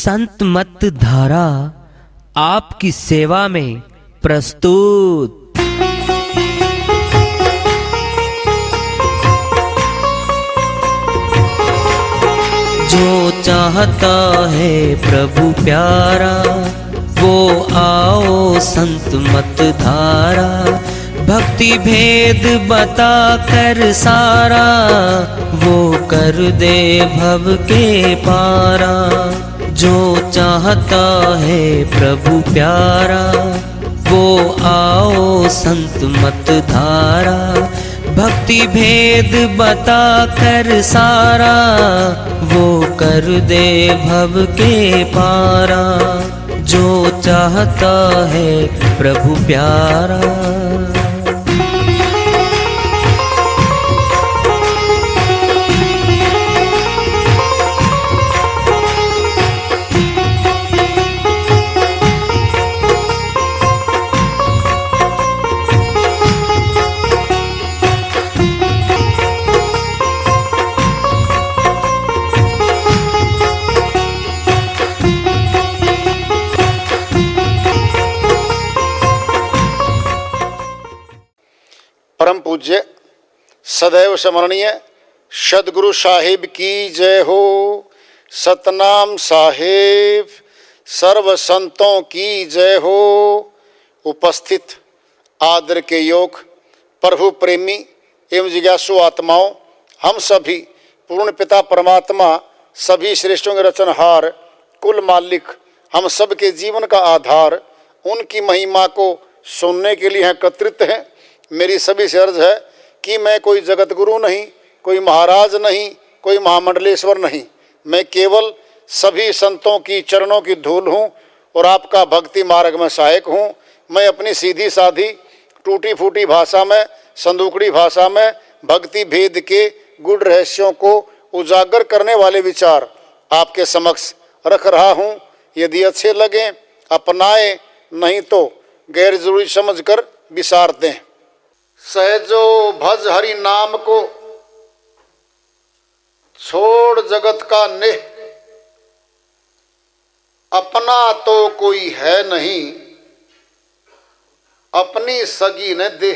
संत मत धारा आपकी सेवा में प्रस्तुत। जो चाहता है प्रभु प्यारा वो आओ संत मत धारा। भक्ति भेद बता कर सारा वो कर दे भव के पारा। जो चाहता है प्रभु प्यारा वो आओ संत मत धारा। भक्ति भेद बता कर सारा वो कर दे भव के पारा। जो चाहता है प्रभु प्यारा। परम पूज्य सदैव स्मरणीय सदगुरु साहिब की जय हो। सतनाम साहिब सर्व संतों की जय हो। उपस्थित आदर के योग प्रभु प्रेमी एवं जिज्ञासु आत्माओं, हम सभी पूर्ण पिता परमात्मा सभी श्रेष्ठों के रचनहार कुल मालिक हम सब के जीवन का आधार उनकी महिमा को सुनने के लिए एकत्रित हैं। मेरी सभी से अर्ज है कि मैं कोई जगत गुरु नहीं, कोई महाराज नहीं, कोई महामंडलेश्वर नहीं। मैं केवल सभी संतों की चरणों की धूल हूँ और आपका भक्ति मार्ग में सहायक हूँ। मैं अपनी सीधी साधी टूटी फूटी भाषा में, संदूकड़ी भाषा में भक्ति भेद के गुड़ रहस्यों को उजागर करने वाले विचार आपके समक्ष रख रहा हूँ। यदि अच्छे लगें अपनाएं, नहीं तो गैर जरूरी समझकर विसार दें। सहजो भज हरि नाम को छोड़ जगत का नेह। अपना तो कोई है नहीं अपनी सगी न दे।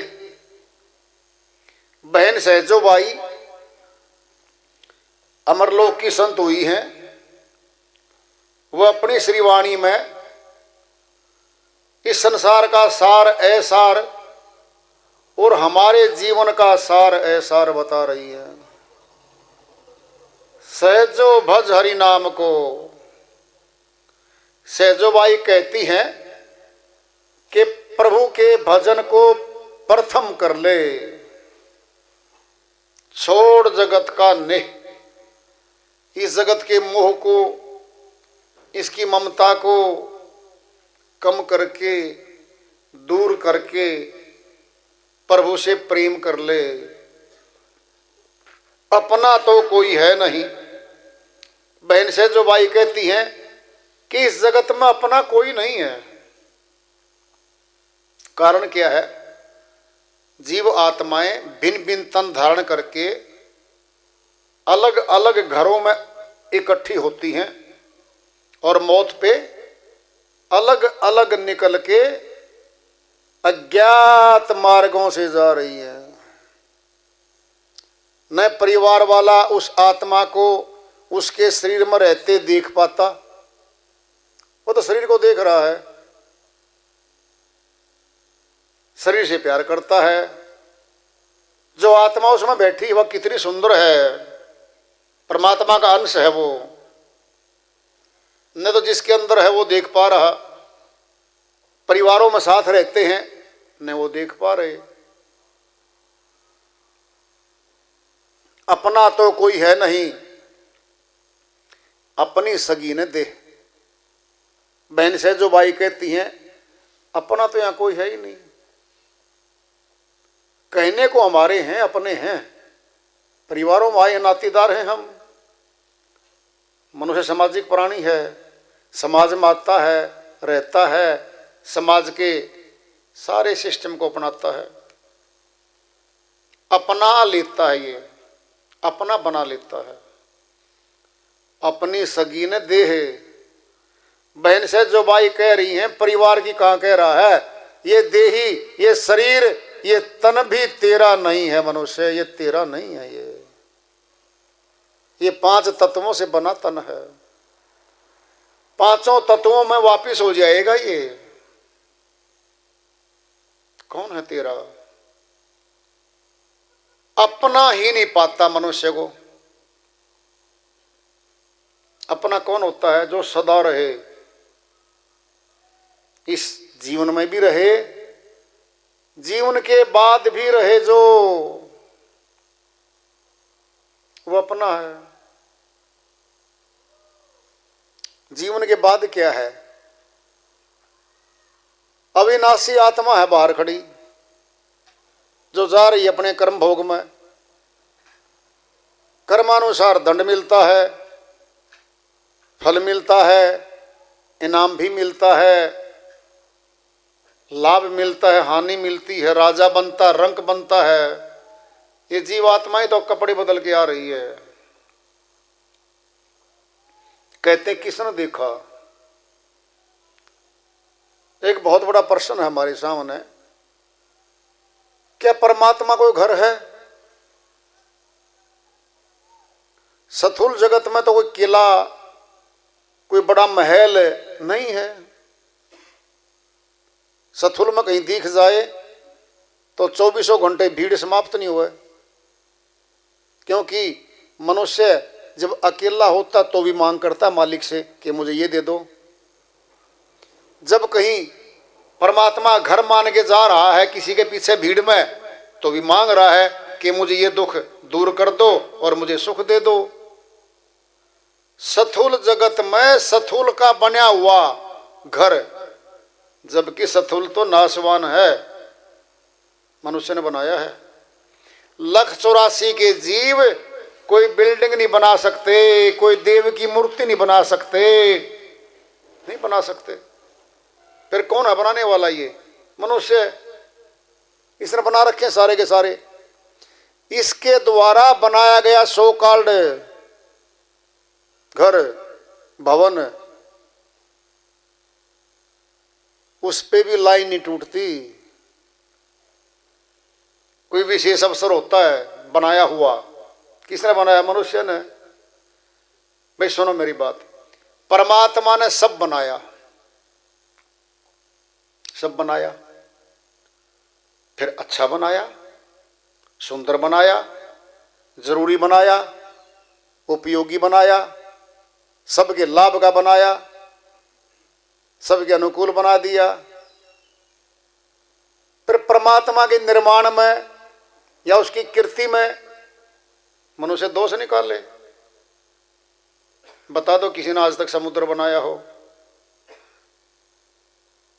बहन सहजो बाई अमरलोक की संत हुई हैं। वह अपनी श्रीवाणी में इस संसार का सार ऐसार और हमारे जीवन का सार ऐसार बता रही है। सहजो भज हरि नाम को। सहजोबाई कहती हैं कि प्रभु के भजन को प्रथम कर ले, छोड़ जगत का नेह। इस जगत के मोह को, इसकी ममता को कम करके, दूर करके प्रभु से प्रेम कर ले। अपना तो कोई है नहीं। बहन से जो बाई कहती हैं कि इस जगत में अपना कोई नहीं है। कारण क्या है? जीव आत्माएं भिन्न भिन्न तन धारण करके अलग अलग घरों में इकट्ठी होती हैं और मौत पे अलग अलग निकल के अज्ञात मार्गों से जा रही है। न परिवार वाला उस आत्मा को उसके शरीर में रहते देख पाता। वो तो शरीर को देख रहा है, शरीर से प्यार करता है। जो आत्मा उसमें बैठी वह कितनी सुंदर है, परमात्मा का अंश है वो। न तो जिसके अंदर है वो देख पा रहा। परिवारों में साथ रहते हैं न वो देख पा रहे। अपना तो कोई है नहीं अपनी सगी ने दे। बहन से जो बाई कहती हैं अपना तो यहां कोई है ही नहीं। कहने को हमारे हैं, अपने हैं, परिवारों में आए नातेदार हैं हम। मनुष्य सामाजिक प्राणी है, समाज में आता है, रहता है, समाज के सारे सिस्टम को अपनाता है, अपना लेता है। ये अपना बना लेता है। अपनी सगी ने देह बहन से जो बाई कह रही हैं, परिवार की कहाँ कह रहा है? ये देही, ये शरीर, ये तन भी तेरा नहीं है मनुष्य, ये तेरा नहीं है। ये 5 तत्वों से बना तन है। 5 तत्वों में वापिस हो जाएगा। ये कौन है तेरा? अपना ही नहीं पाता मनुष्य को। अपना कौन होता है? जो सदा रहे, इस जीवन में भी रहे, जीवन के बाद भी रहे, जो वो अपना है। जीवन के बाद क्या है? अविनाशी आत्मा है बाहर खड़ी, जो जा रही है अपने कर्म भोग में। कर्मानुसार दंड मिलता है, फल मिलता है, इनाम भी मिलता है, लाभ मिलता है, हानि मिलती है, राजा बनता है, रंक बनता है। ये जीवात्माएं तो कपड़े बदल के आ रही है। कहते किसने देखा? एक बहुत बड़ा प्रश्न है हमारे सामने, क्या परमात्मा कोई घर है? स्थूल जगत में तो कोई किला, कोई बड़ा महल नहीं है। स्थूल में कहीं दिख जाए तो 24 घंटे भीड़ समाप्त नहीं हुआ, क्योंकि मनुष्य जब अकेला होता तो भी मांग करता मालिक से कि मुझे ये दे दो। जब कहीं परमात्मा घर मान के जा रहा है किसी के पीछे भीड़ में, तो भी मांग रहा है कि मुझे ये दुख दूर कर दो और मुझे सुख दे दो। स्थूल जगत में स्थूल का बना हुआ घर, जबकि स्थूल तो नाशवान है, मनुष्य ने बनाया है। 1,84,00,000 के जीव कोई बिल्डिंग नहीं बना सकते, कोई देव की मूर्ति नहीं बना सकते, नहीं बना सकते। फिर कौन है बनाने वाला? ये मनुष्य, इसने बना रखे सारे के सारे। इसके द्वारा बनाया गया सो कॉल्ड घर, भवन, उस पे भी लाइन नहीं टूटती। कोई विशेष अवसर होता है बनाया हुआ। किसने बनाया? मनुष्य ने। भाई सुनो मेरी बात, परमात्मा ने सब बनाया, सब बनाया, फिर अच्छा बनाया, सुंदर बनाया, जरूरी बनाया, उपयोगी बनाया, सबके लाभ का बनाया, सबके अनुकूल बना दिया। फिर परमात्मा के निर्माण में या उसकी कृति में मनुष्य दोष निकाले। बता दो किसी ने आज तक समुद्र बनाया हो?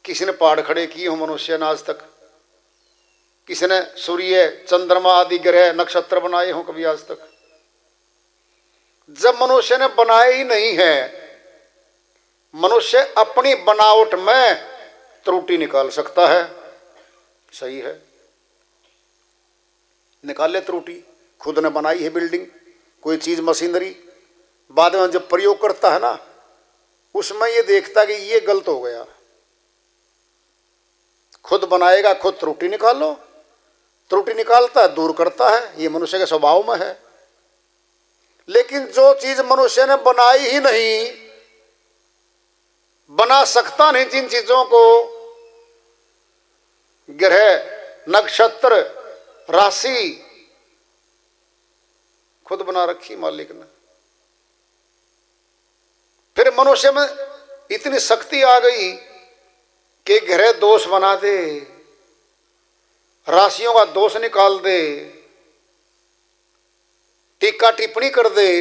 किसी ने पहाड़ खड़े किए हो मनुष्य ने आज तक? किसी ने सूर्य, चंद्रमा आदि ग्रह, नक्षत्र बनाए हो कभी आज तक? जब मनुष्य ने बनाए ही नहीं है, मनुष्य अपनी बनावट में त्रुटि निकाल सकता है। सही है, निकाले त्रुटि। खुद ने बनाई है बिल्डिंग, कोई चीज, मशीनरी, बाद में जब प्रयोग करता है ना, उसमें ये देखता कि ये गलत हो गया। खुद बनाएगा, खुद त्रुटि निकालो। त्रुटि निकालता है, दूर करता है, ये मनुष्य के स्वभाव में है। लेकिन जो चीज मनुष्य ने बनाई ही नहीं, बना सकता नहीं, जिन चीजों को ग्रह, नक्षत्र, राशि खुद बना रखी मालिक ने। फिर मनुष्य में इतनी शक्ति आ गई कि ग्रह दोष बना दे, राशियों का दोष निकाल दे, टीका टिप्पणी कर दे।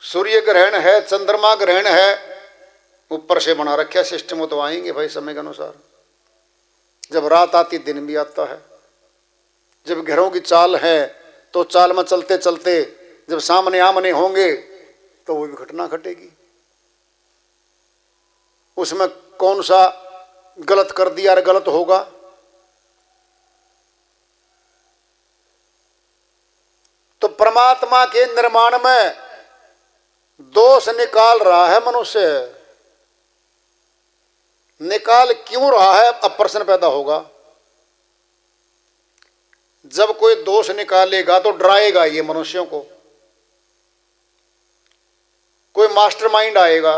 सूर्य ग्रहण है, चंद्रमा ग्रहण है, ऊपर से बना रखा सिस्टम। तो आएंगे भाई समय के अनुसार। जब रात आती दिन भी आता है। जब घरों की चाल है तो चाल में चलते चलते जब सामने आमने होंगे तो वो भी घटना घटेगी। उसमें कौन सा गलत कर दिया और गलत होगा? तो परमात्मा के निर्माण में दोष निकाल रहा है मनुष्य। निकाल क्यों रहा है, अब प्रश्न पैदा होगा। जब कोई दोष निकालेगा तो डराएगा ये मनुष्यों को। कोई मास्टरमाइंड आएगा,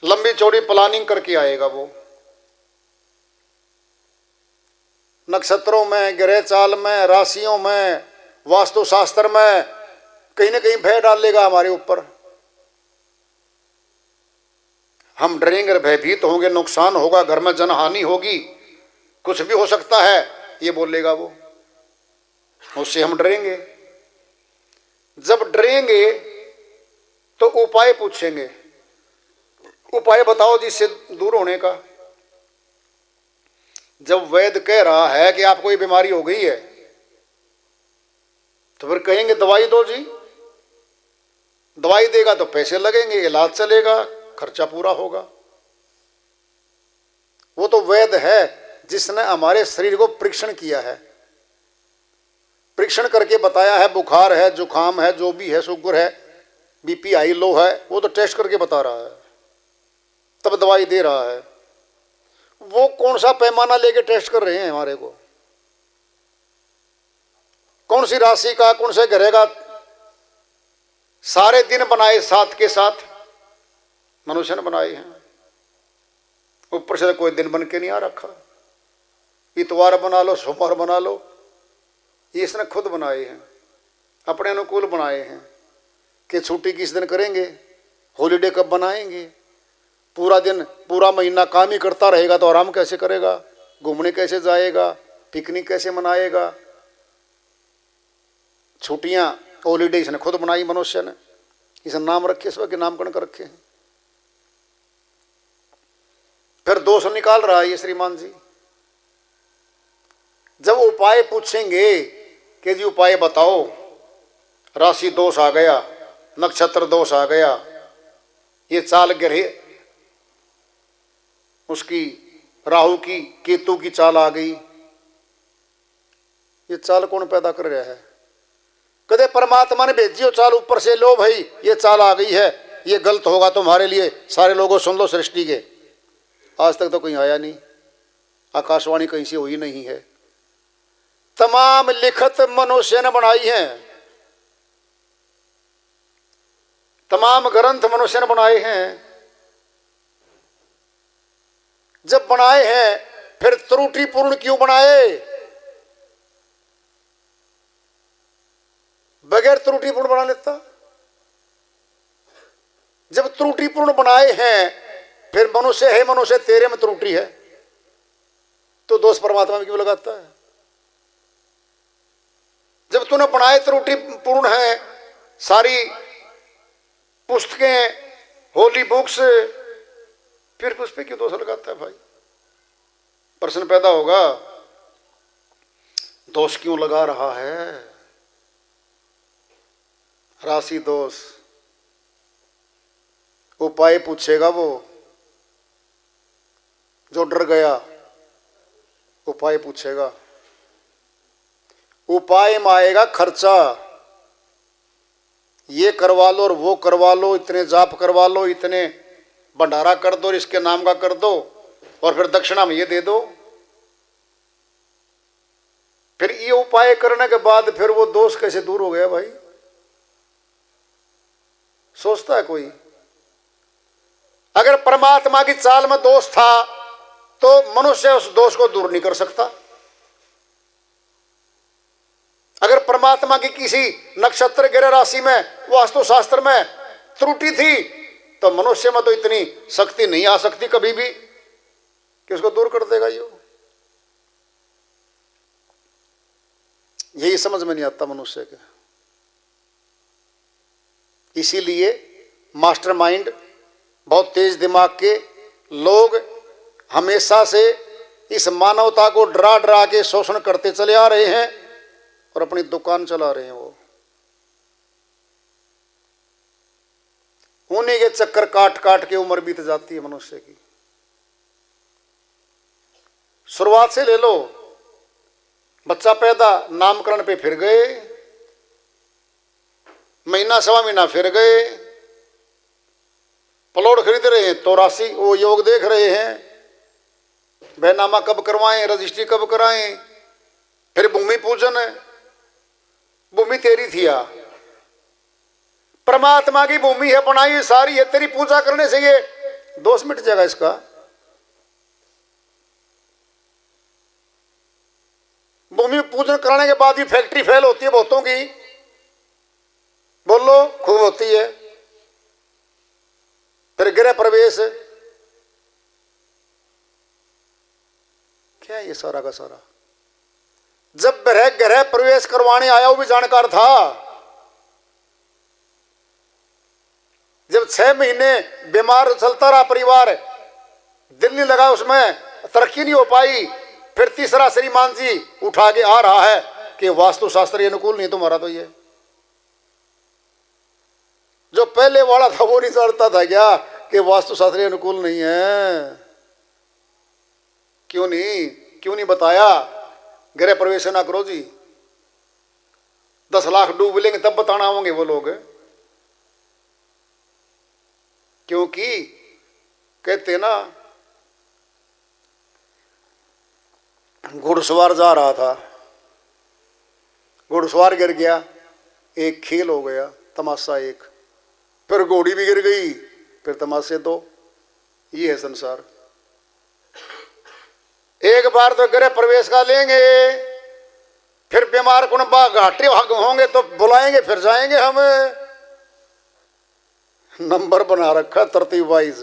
लंबी चौड़ी प्लानिंग करके आएगा। वो नक्षत्रों में, ग्रह चाल में, राशियों में, वास्तुशास्त्र में कहीं ना कहीं भय डालेगा हमारे ऊपर। हम डरेंगे, भयभीत होंगे, नुकसान होगा, घर में जनहानि होगी, कुछ भी हो सकता है, ये बोलेगा वो। उससे हम डरेंगे। जब डरेंगे तो उपाय पूछेंगे, उपाय बताओ जिससे दूर होने का। जब वैद्य कह रहा है कि आपको ये बीमारी हो गई है, तो फिर कहेंगे दवाई दो जी। दवाई देगा तो पैसे लगेंगे, इलाज चलेगा, खर्चा पूरा होगा। वो तो वैद्य है जिसने हमारे शरीर को परीक्षण किया है, परीक्षण करके बताया है बुखार है, जुकाम है, जो भी है, शुगर है, बीपी हाई लो है, वो तो टेस्ट करके बता रहा है, तब दवाई दे रहा है। वो कौन सा पैमाना लेके टेस्ट कर रहे हैं हमारे को? कौन सी राशि का, कौन से ग्रह का सारे दिन बनाए साथ के साथ मनुष्य ने बनाए हैं। ऊपर से कोई दिन बन के नहीं आ रखा। इतवार बना लो, सोमवार बना लो, ये इसने खुद बनाए हैं, अपने अनुकूल बनाए हैं कि छुट्टी किस दिन करेंगे, हॉलीडे कब बनाएंगे। पूरा दिन, पूरा महीना काम ही करता रहेगा तो आराम कैसे करेगा, घूमने कैसे जाएगा, पिकनिक कैसे मनाएगा। छुट्टियां, हॉलीडे इसने खुद बनाई मनुष्य ने, इसने नाम रखे, इसके नामकरण कर रखे हैं। फिर दोष निकाल रहा है ये श्रीमान जी। जब उपाय पूछेंगे कि जी उपाय बताओ, राशि दोष आ गया, नक्षत्र दोष आ गया, ये चाल ग्रह उसकी राहु की, केतु की चाल आ गई, ये चाल कौन पैदा कर रहा है? कदे परमात्मा ने भेजी हो चाल ऊपर से, लो भाई ये चाल आ गई है, ये गलत होगा तुम्हारे लिए, सारे लोगों सुन लो सृष्टि के। आज तक तो कहीं आया नहीं, आकाशवाणी कहीं से हुई नहीं है। तमाम लिखत मनुष्य ने बनाई हैं, तमाम ग्रंथ मनुष्य ने बनाए हैं। जब बनाए हैं फिर त्रुटिपूर्ण क्यों बनाए? बगैर त्रुटिपूर्ण बना लेता। जब त्रुटिपूर्ण बनाए हैं फिर मनुष्य है, मनुष्य तेरे में त्रुटि है, तो दोष परमात्मा में क्यों लगाता है? जब तूने बनाए त्रुटिपूर्ण है, सारी पुस्तकें, होली बुक्स, फिर उस पर क्यों दोष लगाता है भाई? प्रश्न पैदा होगा, दोष क्यों लगा रहा है? राशि दोष। उपाय पूछेगा वो जो डर गया, उपाय पूछेगा। उपाय में आएगा खर्चा, ये करवा लो और वो करवा लो, इतने जाप करवा लो, इतने भंडारा कर दो, इसके नाम का कर दो, और फिर दक्षिणा में ये दे दो। फिर ये उपाय करने के बाद फिर वो दोष कैसे दूर हो गया भाई? सोचता है कोई? अगर परमात्मा की चाल में दोष था तो मनुष्य उस दोष को दूर नहीं कर सकता। अगर परमात्मा की किसी नक्षत्र ग्रह राशि में, वास्तुशास्त्र में त्रुटि थी तो मनुष्य में तो इतनी शक्ति नहीं आ सकती कभी भी कि उसको दूर कर देगा। यही समझ में नहीं आता मनुष्य के। इसीलिए मास्टरमाइंड, बहुत तेज दिमाग के लोग हमेशा से इस मानवता को डरा डरा के शोषण करते चले आ रहे हैं और अपनी दुकान चला रहे हैं। वो उन्हीं के चक्कर काट काट के उम्र बीत जाती है मनुष्य की। शुरुआत से ले लो, बच्चा पैदा, नामकरण पे फिर गए, महीना सवा महीना फिर गए, प्लॉट खरीद रहे हैं तो राशि वो योग देख रहे हैं, बैनामा कब करवाएं, रजिस्ट्री कब कराएं, फिर भूमि पूजन है। भूमि तेरी थी या परमात्मा की भूमि है, बनाई हुई सारी है, तेरी पूजा करने से ये दोष मिट जाएगा इसका। भूमि पूजन कराने के बाद भी फैक्ट्री फेल होती है बहुतों की, बोलो खूब होती है। फिर गृह प्रवेश, क्या है ये सारा का सारा। जब गृह प्रवेश करवाने आया वो भी जानकार था। जब 6 महीने बीमार चलता रहा परिवार, दिल नहीं लगा उसमें, तरक्की नहीं हो पाई, फिर तीसरा श्रीमान जी उठा के आ रहा है कि वास्तुशास्त्र अनुकूल नहीं तुम्हारा। तो ये जो पहले वाला था वो नहीं जानता था क्या कि वास्तुशास्त्र अनुकूल नहीं है? क्यों नहीं बताया? गृह प्रवेश ना करो जी, 10 लाख डूब लेंगे तब बताना होंगे वो लोग। क्योंकि कहते ना, घुड़सवार जा रहा था, घुड़सवार गिर गया, एक खेल हो गया, तमाशा एक, फिर घोड़ी भी गिर गई, फिर तमाशे 2। ये है संसार। एक बार तो गृह प्रवेश का लेंगे, फिर बीमार कुन घाटे होंगे तो बुलाएंगे, फिर जाएंगे हम। नंबर बना रखा तरतीब वाइज।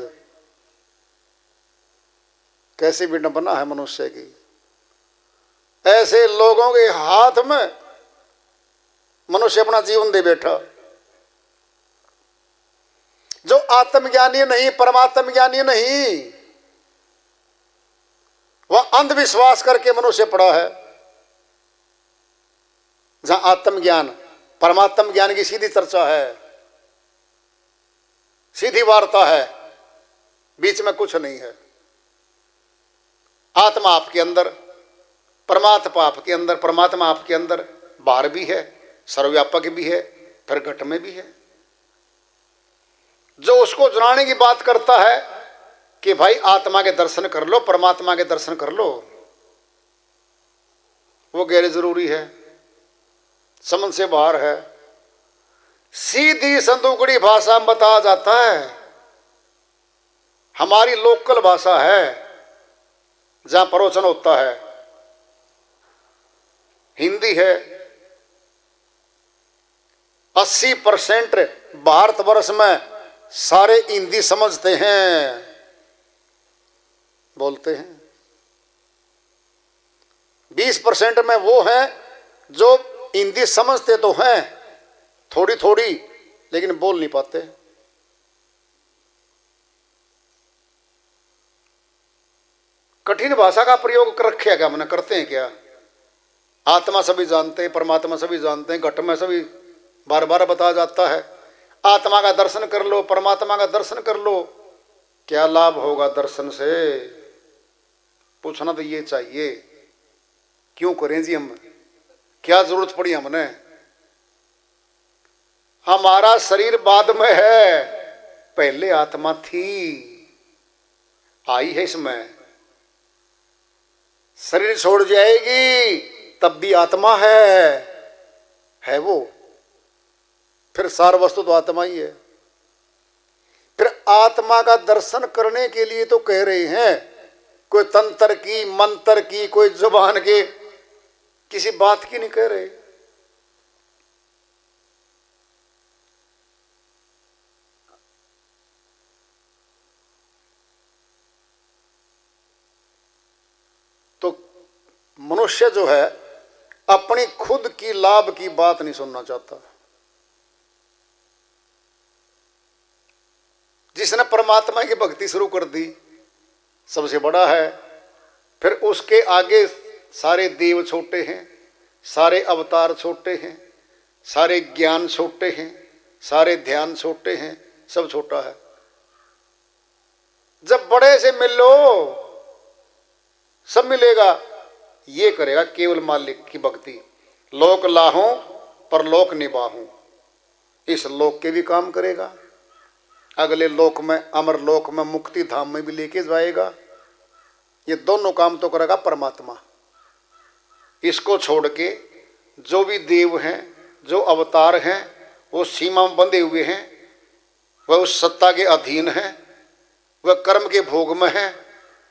कैसी भी न बना है मनुष्य की। ऐसे लोगों के हाथ में मनुष्य अपना जीवन दे बैठा। जो आत्मज्ञानी नहीं, परमात्म ज्ञानी नहीं, वह अंधविश्वास करके मनुष्य पड़ा है। जहां आत्मज्ञान परमात्म ज्ञान की सीधी चर्चा है, सीधी वार्ता है, बीच में कुछ नहीं है। आत्मा आपके अंदर, परमात्मा आपके अंदर, परमात्मा आपके अंदर, बाहर भी है, सर्वव्यापक भी है, फिर घट में भी है। जो उसको जनाने की बात करता है कि भाई आत्मा के दर्शन कर लो, परमात्मा के दर्शन कर लो, वो गैर जरूरी है, समझ से बाहर है। सीधी संदूकड़ी भाषा में बताया जाता है। हमारी लोकल भाषा है जहां प्रवचन होता है, हिंदी है। 80% भारतवर्ष में सारे हिंदी समझते हैं, बोलते हैं। 20% में वो हैं जो हिंदी समझते तो हैं थोड़ी थोड़ी, लेकिन बोल नहीं पाते। कठिन भाषा का प्रयोग कर रखे क्या हमने, करते हैं क्या? आत्मा सभी जानते हैं, परमात्मा सभी जानते हैं, घट में सभी बार बार बताया जाता है। आत्मा का दर्शन कर लो, परमात्मा का दर्शन कर लो। क्या लाभ होगा दर्शन से? पूछना तो ये चाहिए, क्यों करें जी हम? क्या जरूरत पड़ी हमने? हमारा शरीर बाद में है, पहले आत्मा थी, आई है इसमें। शरीर छोड़ जाएगी तब भी आत्मा है वो। फिर सार वस्तु तो आत्मा ही है। फिर आत्मा का दर्शन करने के लिए तो कह रहे हैं, कोई तंत्र की, मंत्र की, कोई जुबान के किसी बात की नहीं कह रहे। तो मनुष्य जो है अपनी खुद की लाभ की बात नहीं सुनना चाहता। जिसने परमात्मा की भक्ति शुरू कर दी सबसे बड़ा है, फिर उसके आगे सारे देव छोटे हैं, सारे अवतार छोटे हैं, सारे ज्ञान छोटे हैं, सारे ध्यान छोटे हैं, सब छोटा है। जब बड़े से मिल लो सब मिलेगा, ये करेगा केवल मालिक की भक्ति। लोक लाहूं पर लोक निभाहूं, इस लोक के भी काम करेगा, अगले लोक में, अमर लोक में, मुक्ति धाम में भी लेके जाएगा। ये दोनों काम तो करेगा परमात्मा। इसको छोड़ के जो भी देव हैं, जो अवतार हैं, वो सीमा में बंधे हुए हैं, वह उस सत्ता के अधीन हैं, वह कर्म के भोग में हैं,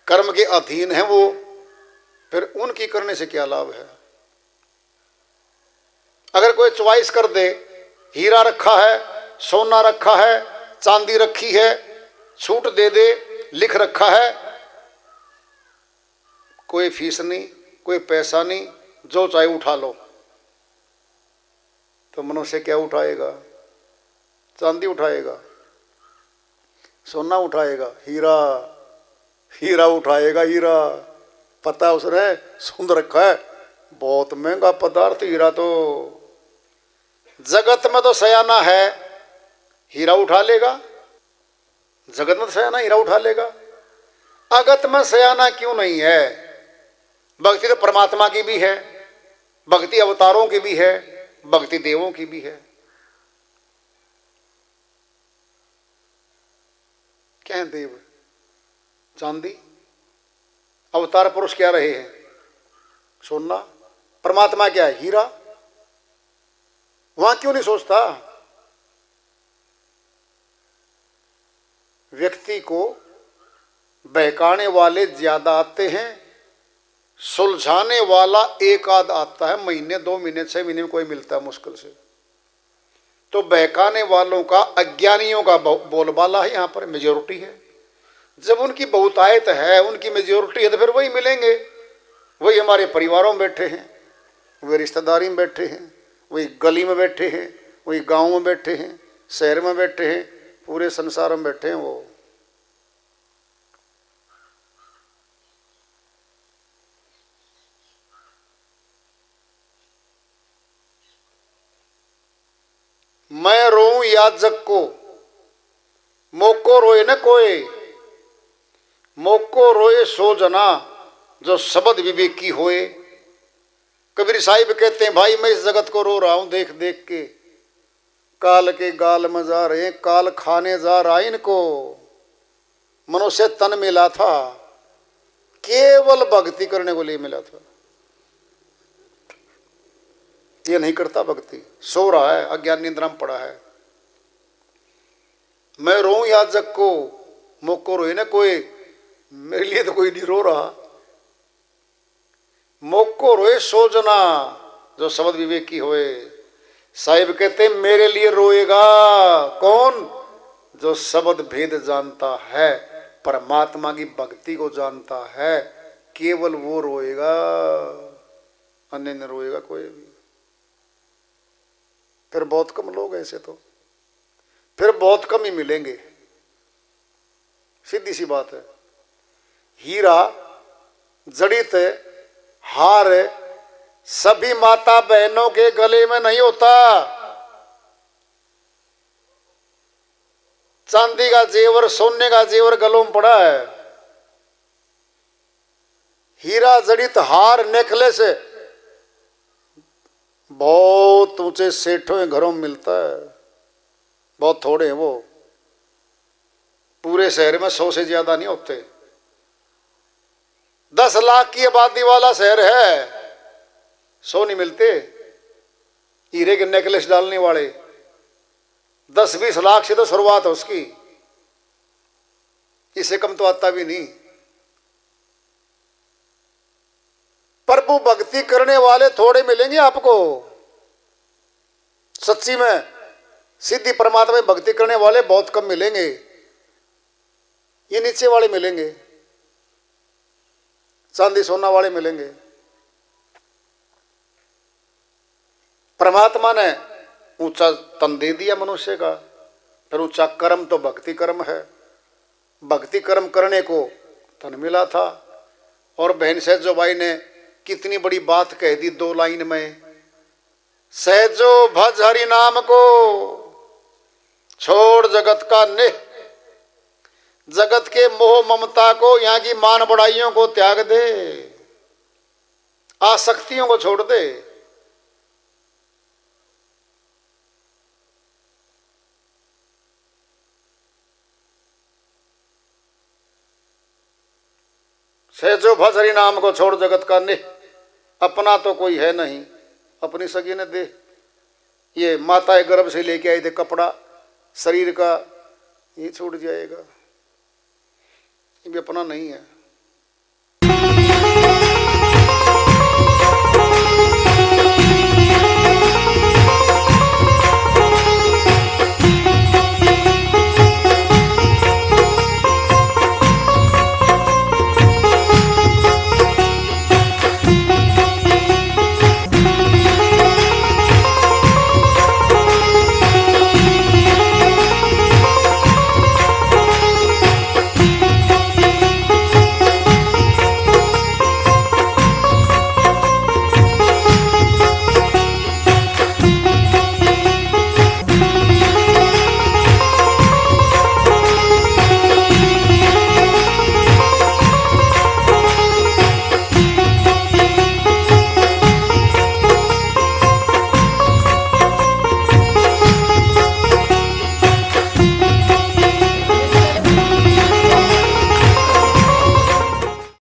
कर्म के अधीन हैं वो, फिर उनकी करने से क्या लाभ है। अगर कोई चॉइस कर दे, हीरा रखा है, सोना रखा है, चांदी रखी है, छूट दे दे, लिख रखा है, कोई फीस नहीं, कोई पैसा नहीं, जो चाहे उठा लो, तो मनुष्य क्या उठाएगा? चांदी उठाएगा, सोना उठाएगा, हीरा, हीरा उठाएगा। हीरा पता उसने सुंदर रखा है, बहुत महंगा पदार्थ हीरा। तो जगत में तो सयाना है, हीरा उठा लेगा। जगत में तो सयाना हीरा उठा लेगा, अगत में सयाना क्यों नहीं है? भक्ति तो परमात्मा की भी है, भक्ति अवतारों की भी है, भक्ति देवों की भी है। क्या है देव? चांदी। अवतार पुरुष क्या रहे हैं? सोना। परमात्मा क्या है? हीरा। वहां क्यों नहीं सोचता? व्यक्ति को बहकाने वाले ज्यादा आते हैं, सुलझाने वाला एक आध आता है, महीने 2 महीने 6 महीने में कोई मिलता है मुश्किल से। तो बहकाने वालों का, अज्ञानियों का बोलबाला है, यहां पर मेजोरिटी है। जब उनकी बहुतायत है, उनकी मेजोरिटी है, तो फिर वही मिलेंगे। वही हमारे परिवारों में बैठे हैं, वही रिश्तेदारी में बैठे हैं, वही गली में बैठे हैं, वही गांव में बैठे हैं, शहर में बैठे हैं, पूरे संसार में बैठे हैं वो। मैं रोऊं याजक को, मोको रोए न कोई, मोको रोए सो जना जो शब्द विवेकी होए। कबीर साहिब कहते हैं, भाई मैं इस जगत को रो रहा हूं देख देख के, काल के गाल में जा रहे हैं, काल खाने जा रहा इनको। मनुष्य तन मिला था, केवल भक्ति करने को लिए मिला था। ये नहीं करता भक्ति, सो रहा है, अज्ञान निद्रा में पड़ा है। मैं रोऊं याजक को, मोको रोए न कोई, मेरे लिए तो कोई नहीं रो रहा। मोको रोए सो जना जो शब्द विवेकी होए। साहिब कहते मेरे लिए रोएगा कौन? जो शब्द भेद जानता है, परमात्मा की भक्ति को जानता है, केवल वो रोएगा, अन्य न रोएगा कोई भी। फिर बहुत कम लोग ऐसे, तो फिर बहुत कम ही मिलेंगे, सीधी सी बात है। हीरा, जड़ित, हार सभी माता बहनों के गले में नहीं होता। चांदी का जेवर, सोने का जेवर गलों में पड़ा है। हीरा जड़ित हार, नेकलेस बहुत ऊंचे सेठों के घरों में मिलता है, बहुत थोड़े हैं वो। पूरे शहर में 100 से ज्यादा नहीं होते। 10 लाख की आबादी वाला शहर है, 100 नहीं मिलते हीरे के नेकलेस डालने वाले। 10-20 लाख से तो शुरुआत है उसकी, इससे कम तो आता भी नहीं। प्रभु भक्ति करने वाले थोड़े मिलेंगे आपको, सच्ची में सिद्धि परमात्मा में भक्ति करने वाले बहुत कम मिलेंगे। ये नीचे वाले मिलेंगे, चांदी सोना वाले मिलेंगे। परमात्मा ने ऊंचा तन दे दिया मनुष्य का, फिर ऊंचा कर्म तो भक्ति कर्म है। भक्ति कर्म करने को तन मिला था। और बहन सहजो भाई ने कितनी बड़ी बात कह दी 2 लाइन में। सहजो भज हरि नाम को, छोड़ जगत का नेह। जगत के मोह ममता को, यहाँ की मान बढ़ाइयों को त्याग दे, आसक्तियों को छोड़ दे। सहजो भज हरि नाम को छोड़ जगत का नेह, अपना तो कोई है नहीं अपनी सगी ने दे। ये माता गर्भ से लेके आए थे कपड़ा शरीर का, ये छूट जाएगा, ये भी अपना नहीं है।